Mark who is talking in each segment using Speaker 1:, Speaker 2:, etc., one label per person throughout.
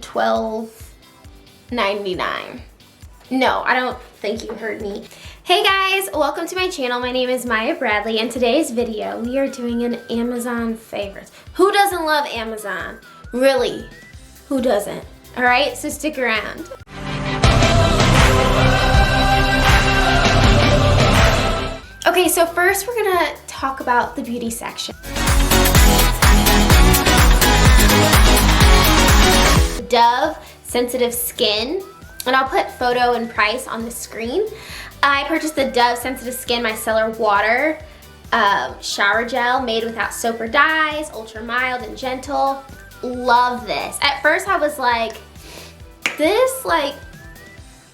Speaker 1: $12.99. No, I don't think you heard me. Hey guys, welcome to my channel. My name is Maya Bradley. In today's video, we are doing an Amazon favorites. Who doesn't love Amazon? Really, who doesn't? All right, so stick around. Okay, so first we're gonna talk about the beauty section. Dove Sensitive Skin, and I'll put photo and price on the screen. I purchased the Dove Sensitive Skin Micellar Water shower gel made without soap or dyes, ultra mild and gentle. Love this. At first I was like, this like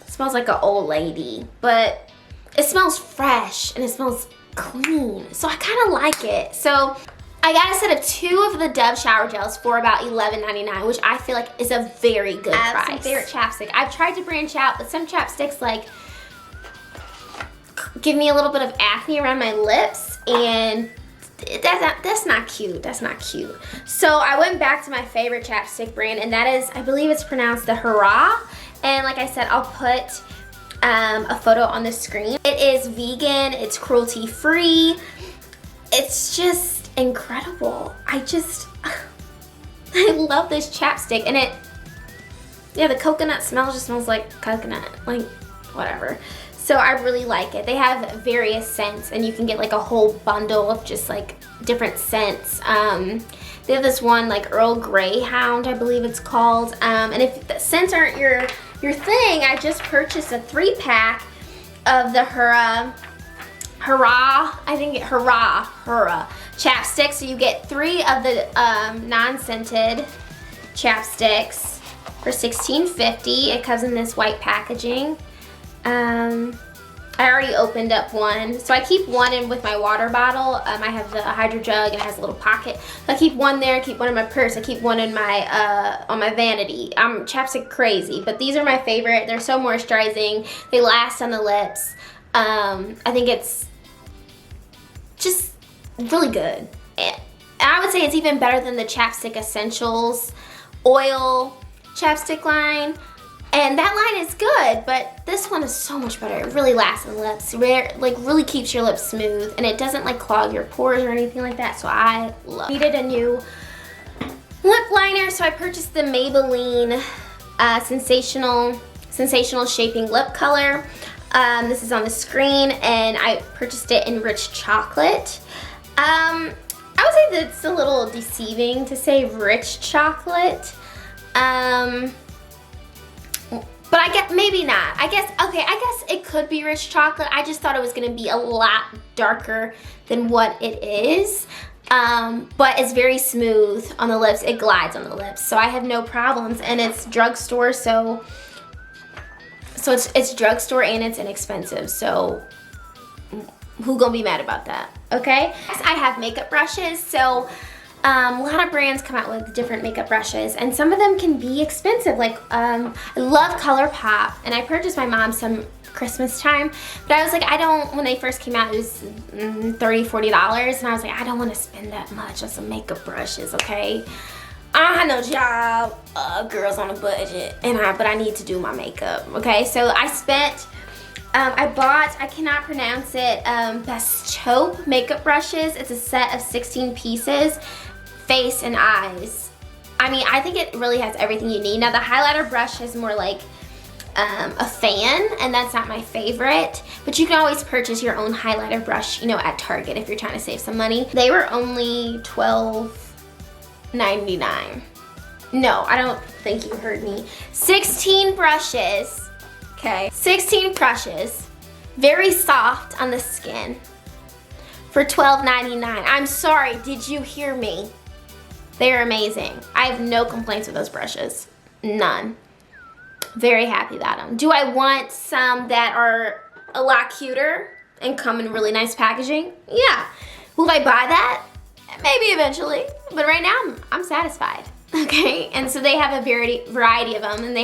Speaker 1: smells like an old lady, but it smells fresh and it smells clean. So I kind of like it. So I got a set of 2 of the Dove shower gels for about $11.99, which I feel like is a very good price. I have some favorite chapstick. I've tried to branch out, but some chapsticks like give me a little bit of acne around my lips, and that's not cute. That's not cute. So I went back to my favorite chapstick brand, and that is, I believe it's pronounced the Hurrah. And like I said, I'll put a photo on the screen. It is vegan. It's cruelty-free. It's just incredible. I love this chapstick, and the coconut smell just smells like coconut, like whatever. So I really like it. They have various scents, and you can get like a whole bundle of just like different scents. They have this one like Earl Greyhound, I believe it's called. And if the scents aren't your thing, I just purchased a 3-pack of the Hurrah chapstick. So you get 3 of the non-scented chapsticks for $16.50. It comes in this white packaging. I already opened up one, so I keep one in with my water bottle. I have the Hydro Jug, and it has a little pocket. So I keep one there, I keep one in my purse, I keep one in my on my vanity. I'm chapstick crazy, but these are my favorite. They're so moisturizing. They last on the lips. I think it's just really good. And I would say it's even better than the Chapstick Essentials oil chapstick line. And that line is good, but this one is so much better. It really lasts on the lips. Really keeps your lips smooth, and it doesn't like clog your pores or anything like that. So I love it. Needed a new lip liner, so I purchased the Maybelline Sensational Shaping Lip Color. This is on the screen, and I purchased it in Rich Chocolate. I would say that it's a little deceiving to say rich chocolate. But I guess maybe not. I guess it could be rich chocolate. I just thought it was gonna be a lot darker than what it is. But it's very smooth on the lips. It glides on the lips, so I have no problems. And it's drugstore, so it's drugstore and it's inexpensive. So who gonna be mad about that? Okay. I have makeup brushes, so a lot of brands come out with different makeup brushes, and some of them can be expensive. Like I love ColourPop, and I purchased my mom some Christmas time, but I was like, when they first came out, it was $30, $40, and I was like, I don't want to spend that much on some makeup brushes, okay? I have no job, girls on a budget, but I need to do my makeup, okay? So I spent, I bought, I cannot pronounce it, Bestchope makeup brushes. It's a set of 16 pieces, face and eyes. I mean, I think it really has everything you need. Now the highlighter brush is more like a fan, and that's not my favorite, but you can always purchase your own highlighter brush, at Target if you're trying to save some money. They were only $12.99. No, I don't think you heard me. 16 brushes, okay? 16 brushes, very soft on the skin, for $12.99. I'm sorry, did you hear me? They're amazing. I have no complaints with those brushes. None. Very happy about them. Do I want some that are a lot cuter and come in really nice packaging? Yeah. Will I buy that? Maybe eventually. But right now, I'm satisfied. Okay, and so they have a variety of them, and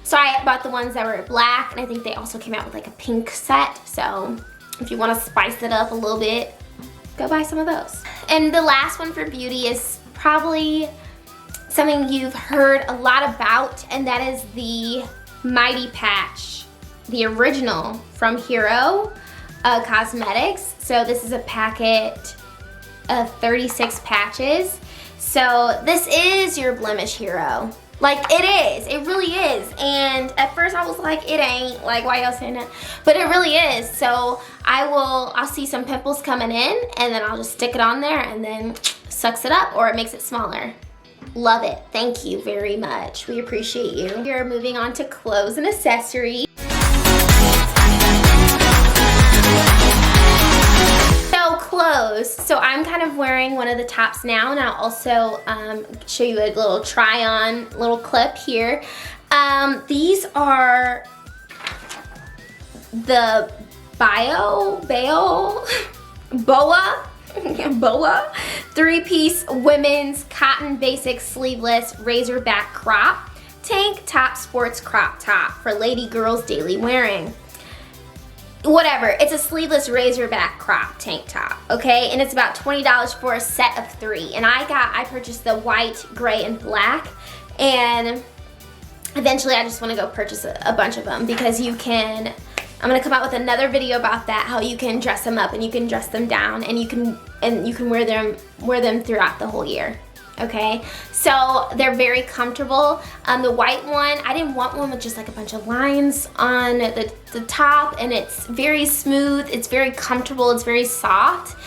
Speaker 1: so I bought the ones that were black, and I think they also came out with like a pink set. So if you want to spice it up a little bit, go buy some of those. And the last one for beauty is probably something you've heard a lot about, and that is the Mighty Patch, the original from Hero Cosmetics. So this is a packet of 36 patches. So this is your blemish hero. Like, it is, it really is. And at first I was like, it ain't, like, why y'all saying that? But it really is. So I'll see some pimples coming in, and then I'll just stick it on there, and then sucks it up, or it makes it smaller. Love it. Thank you very much. We appreciate you. We're moving on to clothes and accessories. So clothes. So I'm kind of wearing one of the tops now, and I'll also show you a little try on little clip here. These are the BOA 3-piece women's cotton basic sleeveless razorback crop tank top sports crop top for lady girls daily wearing. Whatever, it's a sleeveless razorback crop tank top, okay? And it's about $20 for a set of 3. And I purchased the white, gray, and black, and eventually I just want to go purchase a bunch of them, because you can, I'm gonna come out with another video about that, how you can dress them up and you can dress them down, and you can wear them throughout the whole year. Okay, so they're very comfortable. The white one, I didn't want one with just like a bunch of lines on the top, and it's very smooth, it's very comfortable, it's very soft.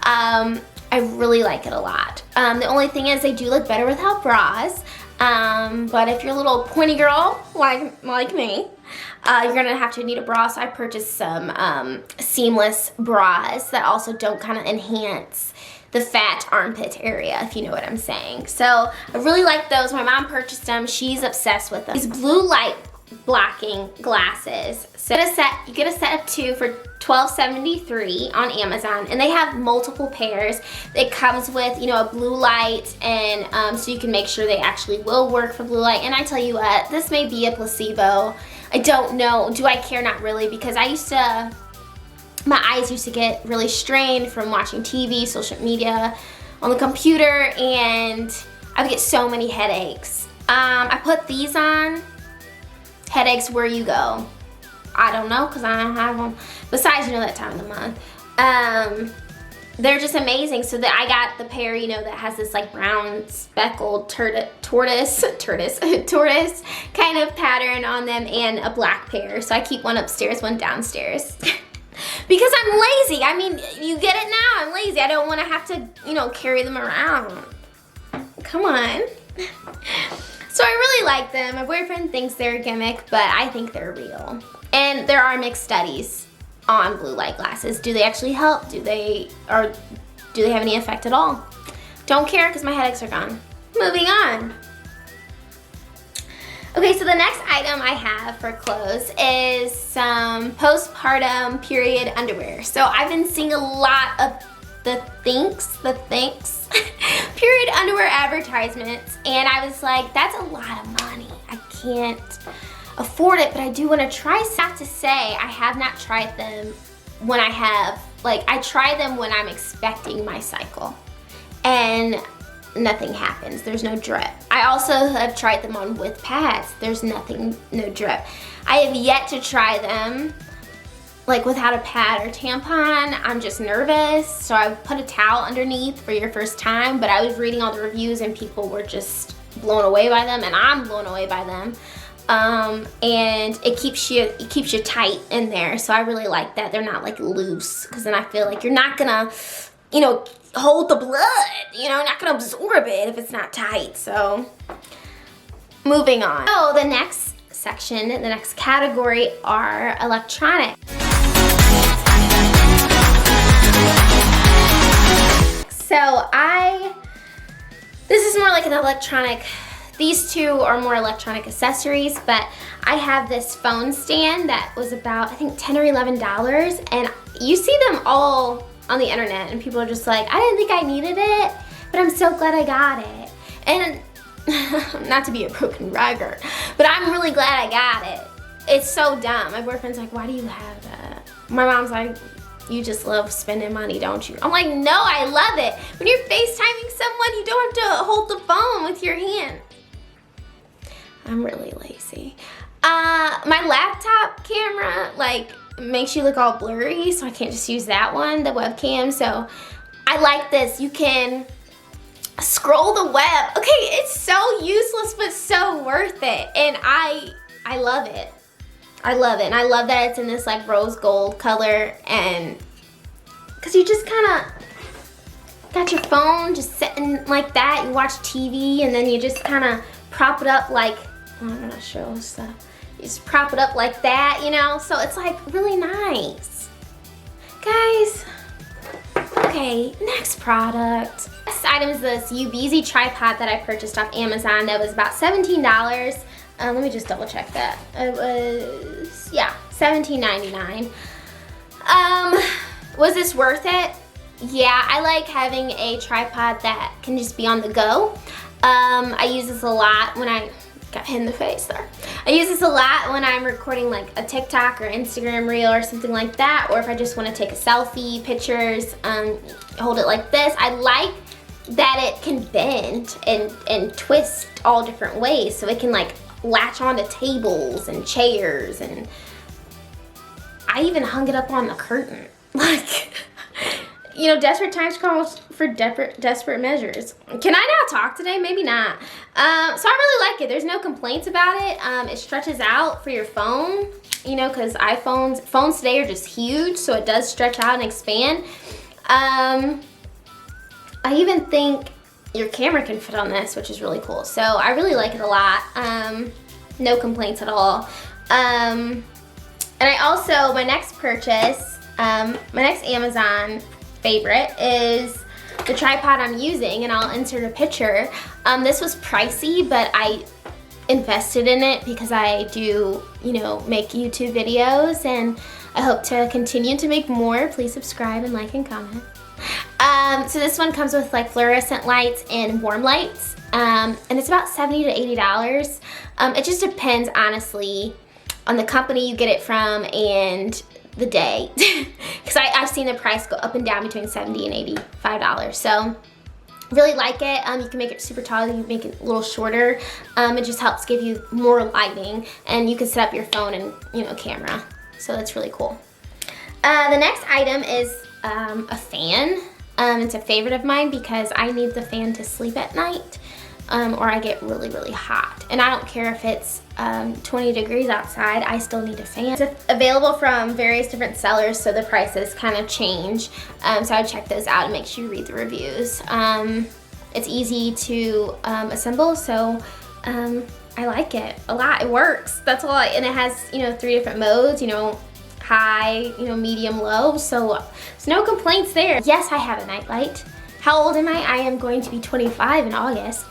Speaker 1: I really like it a lot. The only thing is they do look better without bras. But if you're a little pointy girl like me, you're gonna have to need a bra. So I purchased some seamless bras that also don't kind of enhance the fat armpit area, if you know what I'm saying. So I really like those. My mom purchased them. She's obsessed with them. These blue light blocking glasses. So you get a set of 2 for $12.73 on Amazon, and they have multiple pairs. It comes with, you know, a blue light, and so you can make sure they actually will work for blue light. And I tell you what, this may be a placebo. I don't know. Do I care? Not really, because my eyes used to get really strained from watching TV, social media, on the computer, and I would get so many headaches. I put these on. Headaches where you go. I don't know, because I don't have them. Besides, you know, that time of the month. They're just amazing. So that I got the pair, you know, that has this like brown speckled tortoise kind of pattern on them, and a black pair. So I keep one upstairs, one downstairs. Because I'm lazy. I mean, you get it now. I'm lazy. I don't want to have to, you know, carry them around. Come on. So I really like them. My boyfriend thinks they're a gimmick, but I think they're real. And there are mixed studies on blue light glasses. Do they actually help? Do they have any effect at all? Don't care, because my headaches are gone. Moving on. Okay, so the next item I have for clothes is some postpartum period underwear. So I've been seeing a lot of the Thinks period underwear advertisements, and I was like, that's a lot of money. I can't afford it, but I do want to try. I have to say, I have not tried them when I try them when I'm expecting my cycle, and nothing happens. There's no drip. I also have tried them on with pads. There's no drip. I have yet to try them like without a pad or tampon. I'm just nervous, so I put a towel underneath for your first time, but I was reading all the reviews and people were just blown away by them, and I'm blown away by them. And it keeps you tight in there, so I really like that. They're not like loose, because then I feel like you're not gonna, you know, hold the blood, you know, not gonna absorb it if it's not tight. So moving on. So the next section, the next category are electronic. So this is more like an electronic, these two are more electronic accessories, but I have this phone stand that was about, I think, $10 or $11, and you see them all on the internet, and people are just like, I didn't think I needed it, but I'm so glad I got it. And not to be a broken record, but I'm really glad I got it. It's so dumb. My boyfriend's like, why do you have that? My mom's like, you just love spending money, don't you? I'm like, no, I love it. When you're FaceTiming someone, you don't have to hold the phone with your hand. I'm really lazy. My laptop camera, like, makes you look all blurry, so I can't just use that one, the webcam. So I like this. You can scroll the web. Okay, it's so useless, but so worth it. And I love it. I love it. And I love that it's in this like rose gold color, and because you just kind of got your phone just sitting like that. You watch TV and then you just kind of prop it up like, I'm not sure what stuff. You just prop it up like that, you know? So it's like really nice. Guys, okay, next product. Next item is this Ubz Tripod that I purchased off Amazon that was about $17. Let me just double check that. It was, yeah, $17.99. Was this worth it? Yeah, I like having a tripod that can just be on the go. I use this a lot when I got hit in the face there. I use this a lot when I'm recording like a TikTok or Instagram reel or something like that, or if I just want to take a selfie, pictures, hold it like this. I like that it can bend and twist all different ways, so it can like latch onto tables and chairs, and I even hung it up on the curtain. Like, you know, desperate times calls for desperate measures. Can I not talk today? Maybe not. So I really like it. There's no complaints about it. It stretches out for your phone, you know, because phones today are just huge, so it does stretch out and expand. I even think your camera can fit on this, which is really cool. So I really like it a lot. No complaints at all. And I also, my next purchase, my next Amazon favorite is the tripod I'm using, and I'll insert a picture. This was pricey, but I invested in it because I do, you know, make YouTube videos, and I hope to continue to make more. Please subscribe and like and comment. So this one comes with like fluorescent lights and warm lights, and it's about $70 to $80. It just depends, honestly, on the company you get it from and the day, because I've seen the price go up and down between $70 and $85. So really like it. You can make it super tall, you can make it a little shorter. It just helps give you more lighting, and you can set up your phone and, you know, camera. So that's really cool. The next item is a fan. It's a favorite of mine because I need the fan to sleep at night, or I get really, really hot. And I don't care if it's 20 degrees outside, I still need a fan. It's available from various different sellers, so the prices kind of change. So I would check those out and make sure you read the reviews. It's easy to assemble, so I like it a lot. It works, that's all. And it has, you know, 3 different modes, you know, high, you know, medium, low, so there's no complaints there. Yes, I have a nightlight. How old am I? I am going to be 25 in August.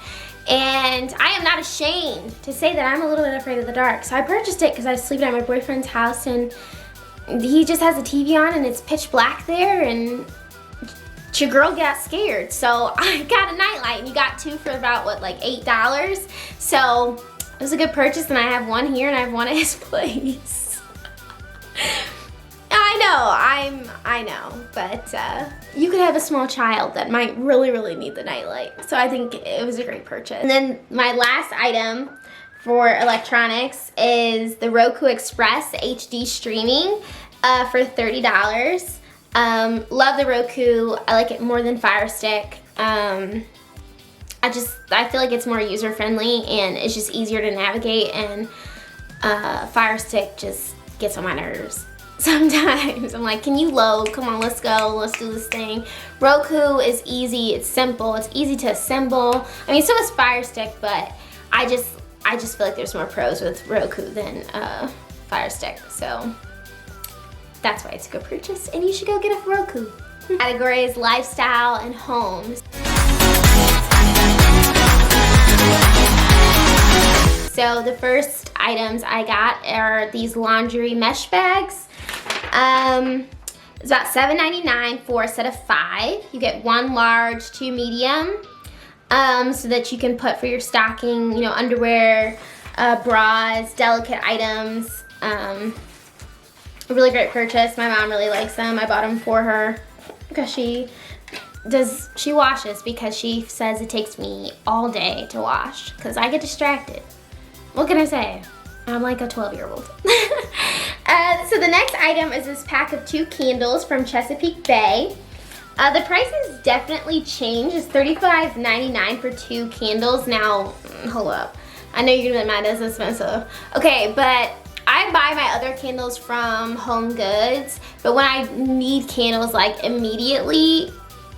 Speaker 1: And I am not ashamed to say that I'm a little bit afraid of the dark. So I purchased it because I was sleeping at my boyfriend's house, and he just has the TV on and it's pitch black there, and your girl got scared. So I got a nightlight, and you got 2 for about, what, like $8? So it was a good purchase, and I have one here and I have one at his place. I know, but you could have a small child that might really, really need the nightlight. So I think it was a great purchase. And then my last item for electronics is the Roku Express HD streaming for $30. Love the Roku. I like it more than Fire Stick. I feel like it's more user-friendly, and it's just easier to navigate, and Fire Stick just gets on my nerves. Sometimes I'm like, can you load? Come on, let's go. Let's do this thing. Roku is easy. It's simple. It's easy to assemble. I mean, so is Fire Stick, but I just feel like there's more pros with Roku than Fire Stick. So that's why it's a good purchase, and you should go get a Roku. Category is lifestyle and homes. So the first items I got are these laundry mesh bags. It's about $7.99 for a set of 5. You get 1 large, 2 medium, so that you can put for your stocking, you know, underwear, bras, delicate items. A really great purchase. My mom really likes them. I bought them for her because she washes, because she says it takes me all day to wash because I get distracted. What can I say? I'm like a 12-year-old. So the next item is this pack of 2 candles from Chesapeake Bay. The price has definitely changed. It's $35.99 for 2 candles. Now, hold up. I know you're gonna be mad, that's expensive. Okay, but I buy my other candles from Home Goods, but when I need candles like immediately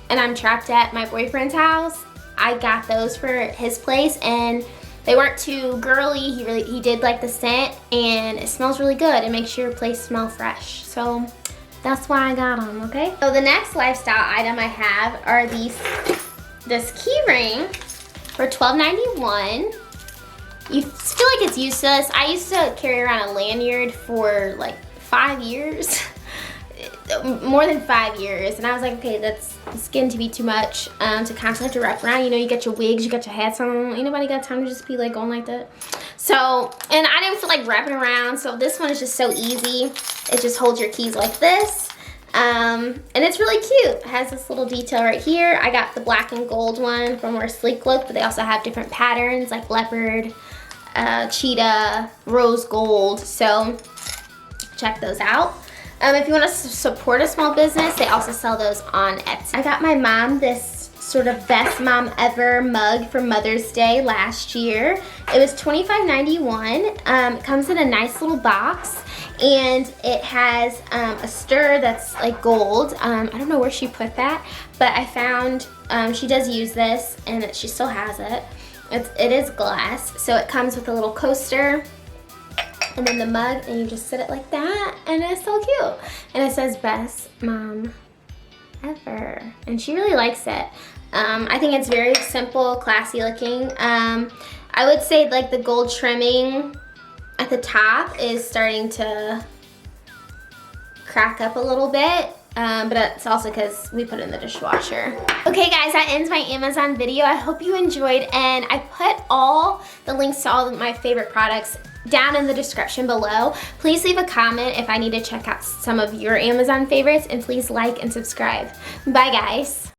Speaker 1: and I'm trapped at my boyfriend's house, I got those for his place, and they weren't too girly. He did like the scent, and it smells really good. It makes your place smell fresh. So that's why I got them, okay? So the next lifestyle item I have are this key ring for $12.91. You feel like it's useless. I used to carry around a lanyard for like 5 years. More than 5 years, and I was like, okay, that's getting to be too much to constantly have to wrap around. You know, you got your wigs, you got your hats on. Ain't nobody got time to just be like going like that. So, and I didn't feel like wrapping around, so this one is just so easy. It just holds your keys like this, and it's really cute. It has this little detail right here. I got the black and gold one from More Sleek Look, but they also have different patterns like leopard, cheetah, rose gold. So check those out. If you want to support a small business, they also sell those on Etsy. I got my mom this sort of best mom ever mug for Mother's Day last year. It was $25.91. It comes in a nice little box, and it has a stir that's like gold. I don't know where she put that, but I found she does use this, and she still has it. It is glass, so it comes with a little coaster, and then the mug, and you just sit it like that, and it's so cute. And it says best mom ever, and she really likes it. I think it's very simple, classy looking. I would say like the gold trimming at the top is starting to crack up a little bit. But it's also because we put it in the dishwasher. Okay guys, that ends my Amazon video. I hope you enjoyed, and I put all the links to all of my favorite products down in the description below. Please leave a comment if I need to check out some of your Amazon favorites, and please like and subscribe. Bye guys.